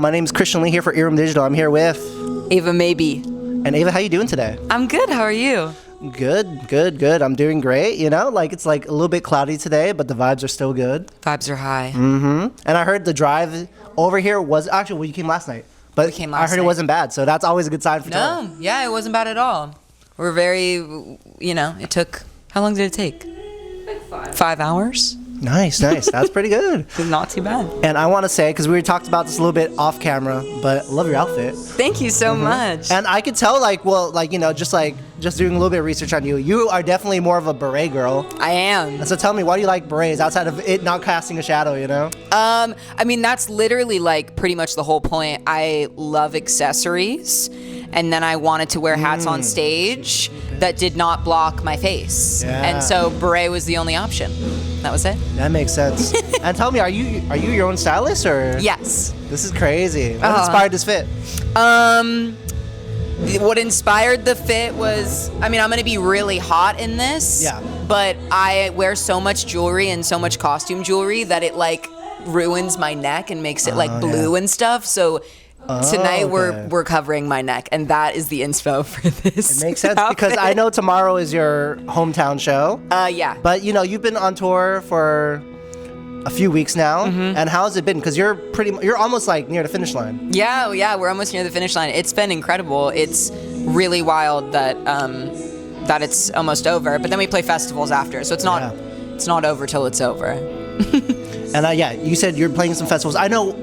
My name is Christian Lee here for Earroom Digital. I'm here with Ava Maybee. And Ava, how you doing today? I'm good. How are you? Good. I'm doing great. You know, like it's like a little bit cloudy today, but the vibes are still good. Vibes are high. Mm-hmm. And I heard the drive over here was actually you came last night, but I heard it wasn't bad, so that's always a good sign for tomorrow. No, yeah, it wasn't bad at all. We're very, it took. How long did it take? Like 5 hours. Nice. That's pretty good. Not too bad. And I want to say, because we talked about this a little bit off camera, but I love your outfit. Thank you so much. And I could tell, just doing a little bit of research on you, you are definitely more of a beret girl. I am. And so tell me, why do you like berets outside of it not casting a shadow, you know? I mean, that's literally like pretty much the whole point. I love accessories. And then I wanted to wear hats on stage that did not block my face. Yeah. And so beret was the only option. That was it. That makes sense. And tell me, are you your own stylist or? Yes. This is crazy. What inspired this fit? What inspired the fit was, I'm going to be really hot in this. Yeah. But I wear so much jewelry and so much costume jewelry that it like ruins my neck and makes it like blue and stuff. So tonight we're covering my neck, and that is the inspo for this. It makes sense outfit. because I know tomorrow is your hometown show. Yeah. But you've been on tour for a few weeks now, and how's it been? Because you're almost like near the finish line. Yeah, we're almost near the finish line. It's been incredible. It's really wild that it's almost over. But then we play festivals after, so it's not over till it's over. And you said you're playing some festivals. I know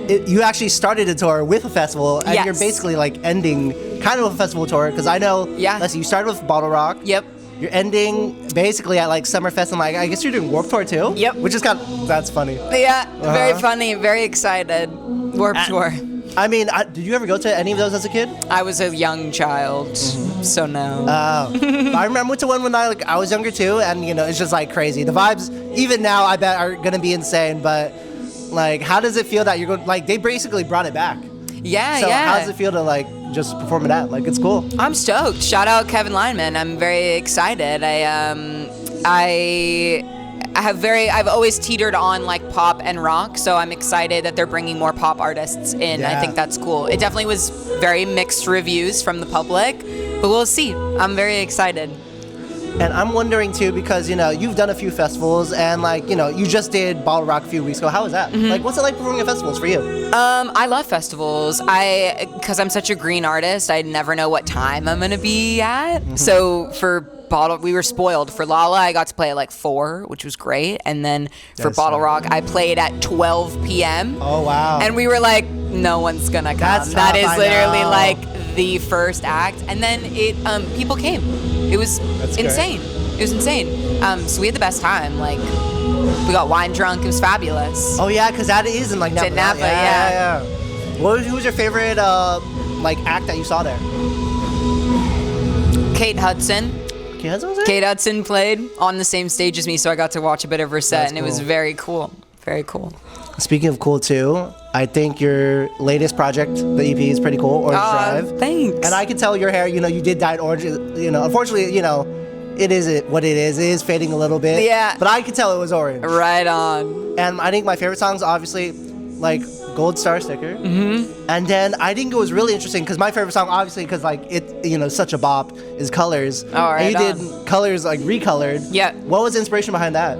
you actually started a tour with a festival, and you're basically like ending kind of a festival tour. Because I know, let's see, you started with Bottle Rock. Yep. You're ending basically at like Summerfest, and I guess you're doing Warped Tour too. Yep. Which is that's funny. Yeah, very funny, very excited. Warped Tour. I mean, did you ever go to any of those as a kid? I was a young child, so no. I remember to one when I was younger too, and it's just like crazy. The vibes, even now, I bet are gonna be insane. But like, how does it feel that you're going? Like, they basically brought it back. Yeah, so how does it feel to just perform it at? Like, it's cool. I'm stoked. Shout out Kevin Lineman. I'm very excited. I've always teetered on like pop and rock, so I'm excited that they're bringing more pop artists in. Yeah. I think that's cool. It definitely was very mixed reviews from the public, but we'll see. I'm very excited. And I'm wondering too, because you've done a few festivals, and you just did Bottle Rock a few weeks ago. How was that? Like, what's it like performing at festivals for you? I love festivals. Because I'm such a green artist, I never know what time I'm gonna be at. So for we were spoiled. For Lala, I got to play at like 4, which was great. And then for Bottle Rock, I played at 12 p.m. Oh, wow. And we were like, no one's gonna come. That is literally like the first act. And then people came. It was insane. It was insane. So we had the best time. Like, we got wine drunk. It was fabulous. Oh, yeah, because that is in like Napa. Napa, yeah. Who was your favorite act that you saw there? Kate Hudson. Kate Hudson played on the same stage as me, so I got to watch a bit of her set, and it was very cool. Very cool. Speaking of cool too, I think your latest project, the EP, is pretty cool. Orange Drive. Thanks. And I can tell your hair. You did dye it orange. Unfortunately, it is what it is. It is fading a little bit. Yeah. But I could tell it was orange. Right on. And I think my favorite songs, obviously, like Gold Star Sticker. And then I think it was really interesting because my favorite song, obviously, because such a bop, is Colors. Oh, right. And you did Colors recolored. Yeah. What was the inspiration behind that?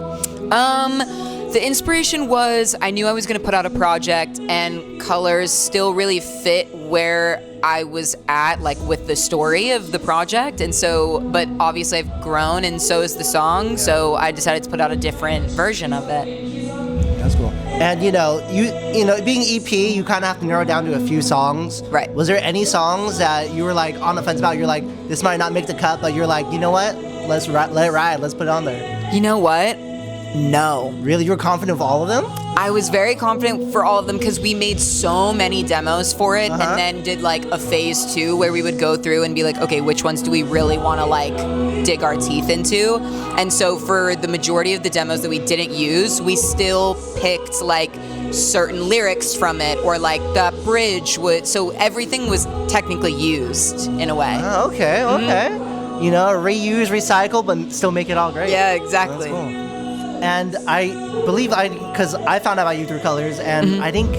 The inspiration was I knew I was going to put out a project, and Colors still really fit where I was at, like with the story of the project. And so, but obviously I've grown, and so is the song. Yeah. So I decided to put out a different version of it. That's cool. And being EP, you kind of have to narrow down to a few songs. Right. Was there any songs that you were like on the fence about? You're like, this might not make the cut, but you're like, you know what? Let it ride. Let's put it on there. You know what? No. Really? You were confident of all of them? I was very confident for all of them because we made so many demos for it, and then did like a phase 2 where we would go through and be like, okay, which ones do we really want to like dig our teeth into? And so for the majority of the demos that we didn't use, we still picked like certain lyrics from it, or like that bridge so everything was technically used in a way. Oh, okay. Reuse, recycle, but still make it all great. Yeah, exactly. That's cool. And I believe because I found out about you through Colors, and I think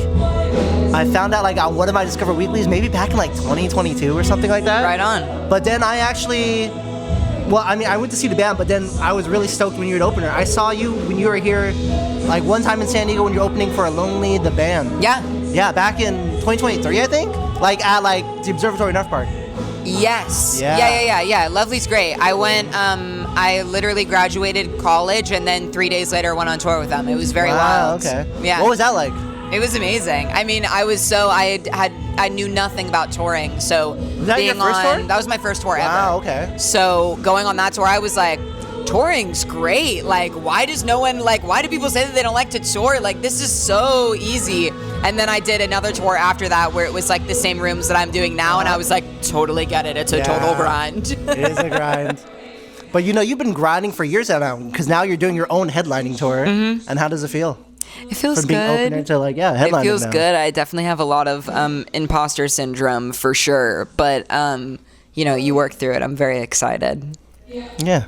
I found out like on one of my Discover Weeklies, maybe back in like 2022 or something like that. Right on. But then I actually, well, I mean, I went to see the band, but then I was really stoked when you were an opener. I saw you when you were here, like one time in San Diego when you were opening for Lonely the Band. Yeah. Yeah, back in 2023, I think. Like at like the Observatory North Park. Yes. Yeah. Lovely's great. I went. I literally graduated college, and then 3 days later went on tour with them. It was very wild. Okay. Yeah. What was that like? It was amazing. I mean, I knew nothing about touring, so was that your first tour? That was my first tour ever. Wow. Okay. So going on that tour, I was like, touring's great. Like, why do people say that they don't like to tour? Like, this is so easy. And then I did another tour after that where it was like the same rooms that I'm doing now, and I was like, totally get it. It's a total grind. It is a grind. But you know, you've been grinding for years now, because now you're doing your own headlining tour. Mm-hmm. And how does it feel? It feels From being good. opener to like, headlining It feels now. good. I definitely have a lot of imposter syndrome for sure. But, you know, you work through it. I'm very excited. Yeah.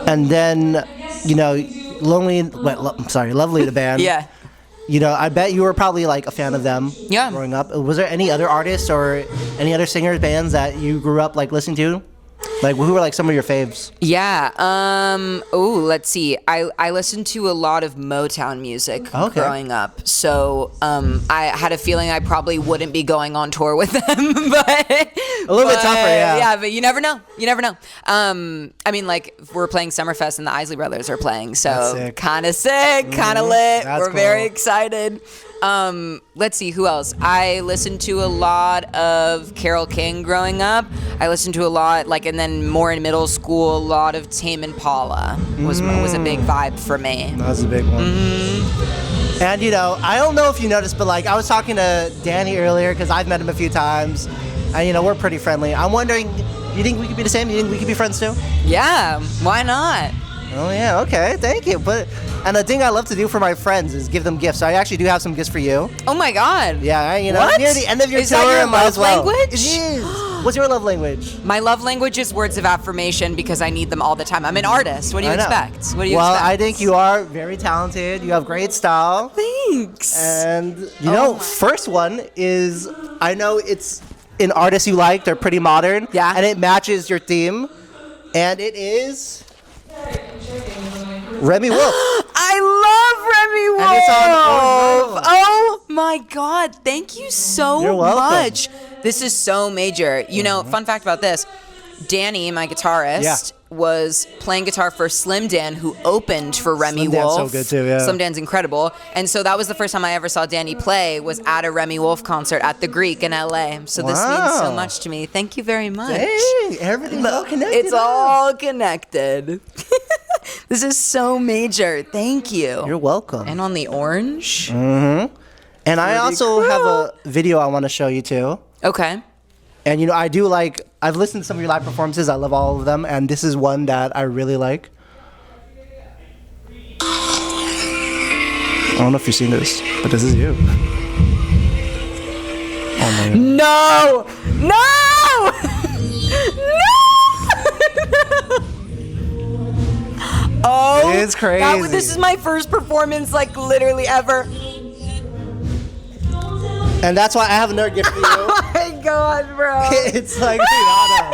And then, you know, Lovely the Band. Yeah. You know, I bet you were probably like a fan of them growing up. Was there any other artists or any other singers, bands that you grew up like listening to? Like, who were like some of your faves? Yeah. Let's see. I listened to a lot of Motown music growing up. So I had a feeling I probably wouldn't be going on tour with them, but a little bit tougher, yeah. Yeah, but you never know. You never know. I mean, like, we're playing Summerfest and the Isley Brothers are playing, so kind of sick, kind of lit. We're cool. Very excited. Let's see, who else? I listened to a lot of Carole King growing up. I listened to a lot, like, and then more in middle school, a lot of Tame Impala was a big vibe for me. That was a big one. Mm-hmm. And, you know, I don't know if you noticed, but, like, I was talking to Danny earlier, because I've met him a few times, and, you know, we're pretty friendly. I'm wondering, do you think we could be the same? Do you think we could be friends, too? Yeah, why not? Oh, yeah, okay, thank you. And the thing I love to do for my friends is give them gifts. So I actually do have some gifts for you. Oh my God. Yeah, you know, what? Near the end of your is tour, that your might love as well. language? It is. What's your love language? My love language is words of affirmation because I need them all the time. I'm an artist. What do you expect? What do you expect? Well, I think you are very talented. You have great style. Thanks. And, you know, first one is, I know it's an artist you like. They're pretty modern. Yeah. And it matches your theme. And it is Remi Wolf. I love Remi Wolf. And it's on Oh my God. Thank you so much. This is so major. You know, fun fact about this. Danny, my guitarist, was playing guitar for Slim Dan, who opened for Remi Wolf. Slim Dan's so good too, yeah. Slim Dan's incredible. And so that was the first time I ever saw Danny play, was at a Remi Wolf concert at the Greek in LA. So this means so much to me. Thank you very much. Dang, everything's all connected. It's all connected. This is so major. Thank you. You're welcome. And on the orange. Mm-hmm. And I also have a video I want to show you too. Okay. And, you know, I've listened to some of your live performances. I love all of them. And this is one that I really like. I don't know if you've seen this, but this is you. Oh, man. No! No! No! Oh. It's crazy. This is my first performance, like, literally ever. And that's why I have another gift for you. Oh my God, bro. It's like Rihanna.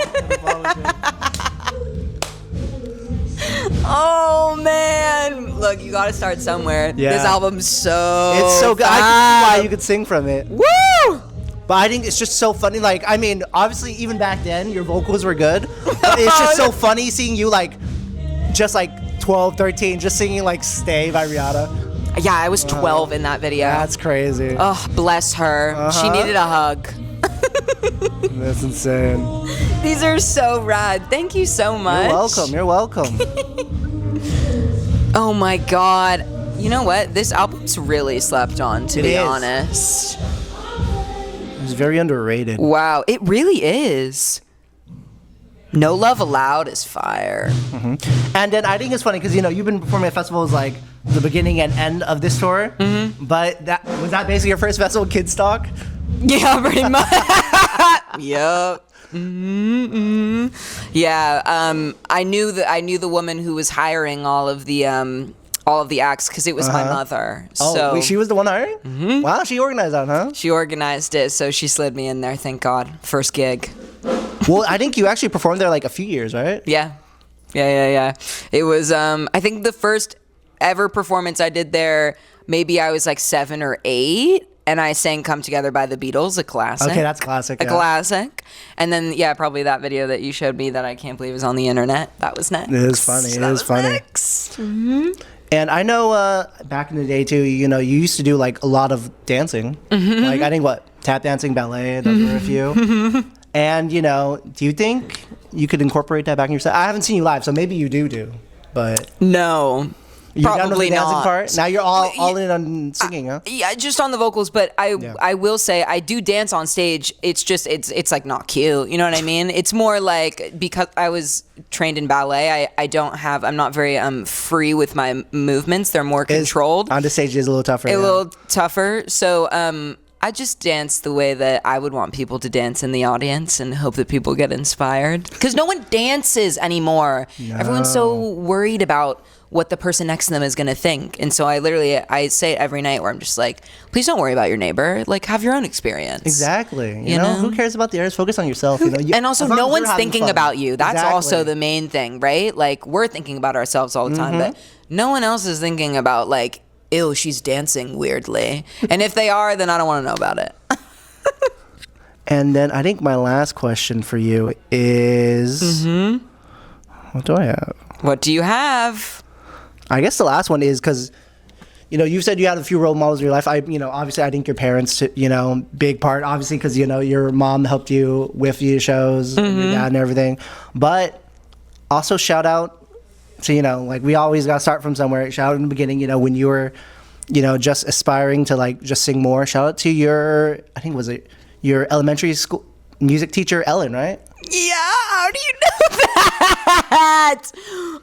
Oh man. Look, you gotta start somewhere. Yeah. This album's It's so good. I can see why you could sing from it. Woo! But I think it's just so funny. Like, I mean, obviously, even back then, your vocals were good. But it's just so funny seeing you, like, just like 12, 13, just singing, like, Stay by Rihanna. Yeah, I was 12 in that video. That's crazy. Oh, bless her. She needed a hug. That's insane. These are so rad. Thank you so much. You're welcome. Oh my God. You know what? This album's really slept on, to be honest. It's very underrated. Wow, it really is. No Love Allowed is fire. Mm-hmm. And then I think it's funny because, you know, you've been performing at festivals like the beginning and end of this tour. Mm-hmm. But was that basically your first festival, Kidstock? Yeah, pretty much. Yep. Mm-hmm. Yeah. I knew the woman who was hiring all of the all of the acts because it was my mother. Oh, so wait, she was the one hiring? Mm-hmm. Wow, she organized that, huh? she organized it, so she slid me in there. Thank God. First gig. Well, I think you actually performed there like a few years, right? Yeah. It was I think the first ever performance I did there, maybe I was like 7 or 8, and I sang "Come Together" by the Beatles, a classic. Okay, that's classic. A classic. And then probably that video that you showed me that I can't believe is on the internet. That was next. It is funny. It is funny. Next. Mm-hmm. And I know back in the day too, you know, you used to do like a lot of dancing. Mm-hmm. Like I think tap dancing, ballet, those were a few. And you know, do you think you could incorporate that back in your set? I haven't seen you live, so maybe you do. But no. You're done with Probably the dancing not. part? Now you're all in on singing, huh? Yeah, just on the vocals, but I will say I do dance on stage. It's just it's like not cute. You know what I mean? It's more like because I was trained in ballet, I'm not very free with my movements. They're more controlled. On the stage is a little tougher. A little tougher. So I just dance the way that I would want people to dance in the audience and hope that people get inspired. Because no one dances anymore. No. Everyone's so worried about what the person next to them is going to think. And so I say it every night where I'm just like, please don't worry about your neighbor. Like, have your own experience. Exactly. You know? Who cares about the others? Focus on yourself. You know? And also, no one's thinking fun. about you. That's exactly. also the main thing, right? Like, we're thinking about ourselves all the time, but no one else is thinking about, like, ew, she's dancing weirdly. And if they are, then I don't want to know about it. And then I think my last question for you is, what do I have? What do you have? I guess the last one is because, you know, you said you had a few role models in your life. Obviously, I think your parents, big part, obviously, because, you know, your mom helped you with your shows, and your dad and everything. But also shout out to, you know, like we always got to start from somewhere. Shout out in the beginning, you know, when you were, you know, just aspiring to like just sing more. Shout out to your elementary school music teacher, Ellen, right? Yeah, how do you know that?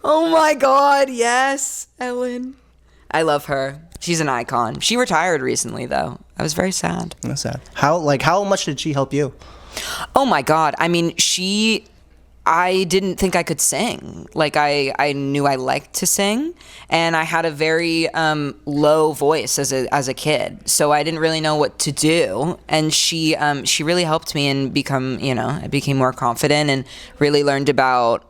Oh my God, yes, Ellen. I love her. She's an icon. She retired recently, though. I was very sad. That's sad. How much did she help you? Oh my God. I mean, I didn't think I could sing. Like I knew I liked to sing, and I had a very low voice as a kid, so I didn't really know what to do. And she really helped me and I became more confident and really learned about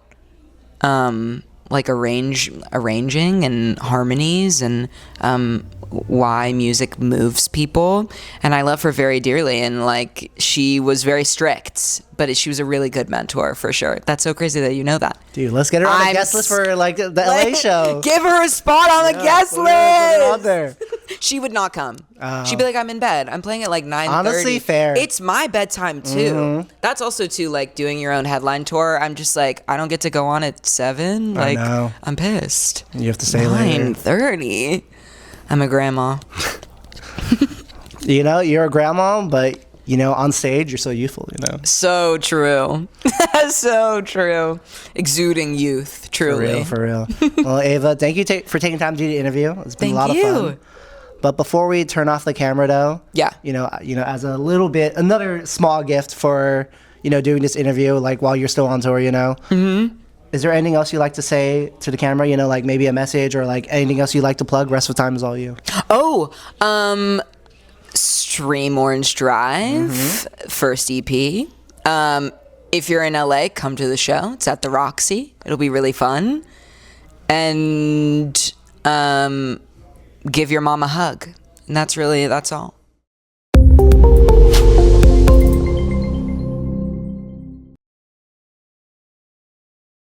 like arranging and harmonies and why music moves people. And I love her very dearly, and like she was very strict, but she was a really good mentor for sure. That's so crazy that you know that. Dude, let's get her on the guest list for like the LA show. Give her a spot on the guest list. Put her on there. She would not come. She'd be like, I'm in bed. I'm playing at like 9:30. Honestly, fair. It's my bedtime too. That's also too, like doing your own headline tour. I'm just like, I don't get to go on at 7. Like, I know. I'm pissed. You have to stay later. 9:30. I'm a grandma. You know, you're a grandma, but you know, on stage, you're so youthful, you know. So true. So true. Exuding youth, truly. For real. Well, Ava, thank you for taking time to do the interview. It's been a lot of fun. But before we turn off the camera, though, you know, as a little bit, another small gift for, you know, doing this interview, like while you're still on tour, you know. Is there anything else you'd like to say to the camera? You know, like maybe a message or like anything else you'd like to plug? Rest of the time is all you. Stream Orange Drive, first EP. If you're in LA, come to the show. It's at the Roxy. It'll be really fun. And give your mom a hug. And that's all.